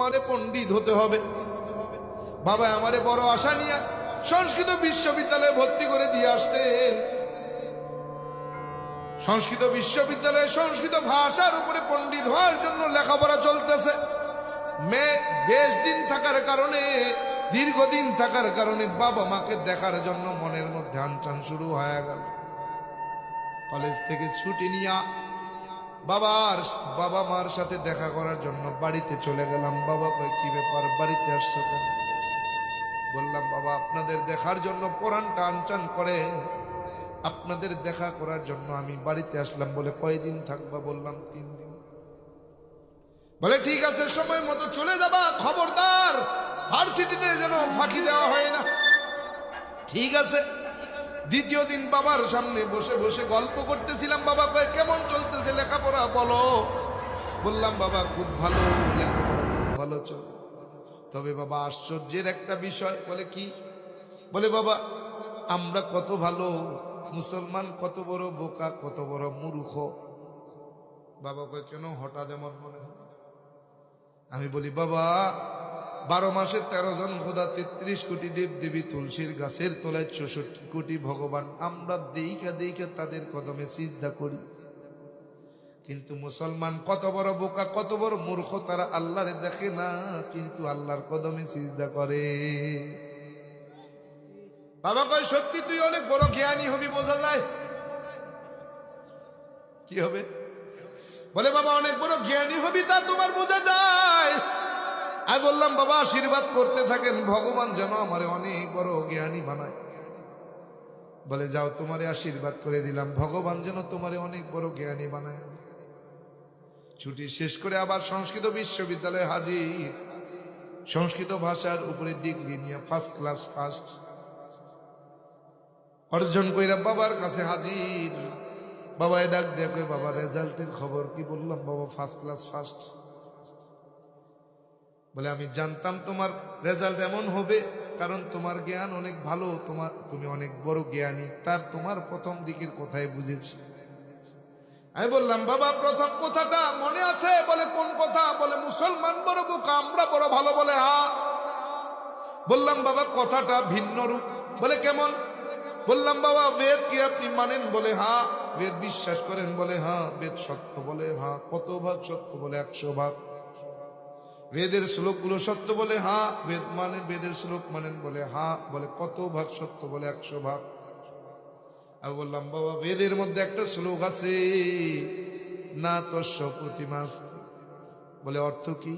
তোমারে পণ্ডিত হতে হবে। বাবা আমারে বড় আশা নিয়ে সংস্কৃত বিশ্ববিদ্যালয়ে ভর্তি করে দিয়ে আসতেন। সংস্কৃত বিশ্ববিদ্যালয়ে সংস্কৃত ভাষার উপরে পণ্ডিত হওয়ার জন্য লেখাপড়া চলতেছে। মেয়ে বেশ দিন থাকার কারণে, দীর্ঘদিন থাকার কারণে বাবা মাকে দেখার জন্য মনের মধ্যে আনটান শুরু হয়ে গেল। কলেজ থেকে ছুটি নিয়ে বাবা মার সাথে দেখা করার জন্য বাড়িতে চলে গেলাম। বাবা কয় কি ব্যাপার, বাড়িতে আসছো কেন? বললাম বাবা আপনাদের দেখার জন্য পরাণটা আনচান করে, আপনাদের দেখা করার জন্য আমি বাড়িতে আসলাম। বলে কয়দিন থাকবা? বললাম 3 দিন। বলে ঠিক আছে, সময় মতো চলে যাবা, খবরদার ভার্সিটিতে যেন ফাঁকি দেওয়া হয় না। ঠিক আছে। দ্বিতীয় দিন বাবার সামনে বসে বসে গল্প করতেছিলাম। বাবা কয় কেমন চলতেছে লেখাপড়া বলো? বললাম বাবা খুব ভালো, লেখাপড়া খুব ভালো চলে। তবে বাবা আশ্চর্যের একটা বিষয়। বলে কি? বলে বাবা আমরা কত ভালো, মুসলমান কত বড় বোকা, কত বড় মূর্খ। বাবা কয় কেন, হঠাৎ এমন মনে হয়? আমি বলি বাবা 12 মাসে 13 জন খোদা, 33 কোটি দেব দেবী, তুলসীর গাছের তলায় 64 কোটি ভগবান। আমরা দেইখা তাদের কদমে সিজদা করি। কিন্তু মুসলমান কত বড় বোকা, কত বড় মূর্খ, তারা আল্লাহরে দেখে না কিন্তু আল্লাহর কদমে সিজদা করে। বাবা কয় সত্যি তুই অনেক বড় জ্ঞানী হবি, বোঝা যায়। কি হবে? বলে বাবা অনেক বড় জ্ঞানী হবি, তা তোমার বোঝা যায়। আমি বললাম বাবা আশীর্বাদ করতে থাকেন, ভগবান যেন আমারে অনেক বড় জ্ঞানী বানায়। বলে যাও তোমারে আশীর্বাদ করে দিলাম, ভগবান যেন তোমারে অনেক বড় জ্ঞানী বানায়। ছুটি শেষ করে আবার সংস্কৃত বিশ্ববিদ্যালয়ে হাজির। সংস্কৃত ভাষার উপরে ডিগ্রি নিয়ে ফার্স্ট ক্লাস ফার্স্ট অর্জন কইরা বাবার কাছে হাজির। বাবায় ডাক দেখো, বাবা রেজাল্টের খবর কি? বললাম বাবা ফার্স্ট ক্লাস ফার্স্ট। বলে আমি জানতাম তোমার রেজাল্ট এমন হবে, কারণ তোমার জ্ঞান অনেক ভালো, তুমি অনেক বড় জ্ঞানী। তার তোমার প্রথম দিকের কথাই বুঝেছি। আমি বললাম বাবা প্রথম কথাটা মনে আছে? বলে কোন কথা? বলে মুসলমান বড় বোকা, আমরা বড় ভালো। বলে হ্যাঁ। বললাম বাবা কথাটা ভিন্ন রূপ। বলে কেমন? বললাম বাবা বেদ কি আপনি মানেন? বলে হ্যাঁ। বেদ বিশ্বাস করেন? বলে হ্যাঁ। বেদ সত্য? বলে হ্যাঁ। কত ভাগ সত্য? বলে 100 ভাগ। বেদের শ্লোকগুলো সত্য? বলে হ্যাঁ। বেদ মানে বেদের শ্লোক মানেন? বলে হ্যাঁ। বলে কত ভাগ সত্য? বলে 100 ভাগ। আমি বললাম বাবা বেদের মধ্যে একটা শ্লোক আছে, না তস্য প্রতিমাস। বলে অর্থ কি?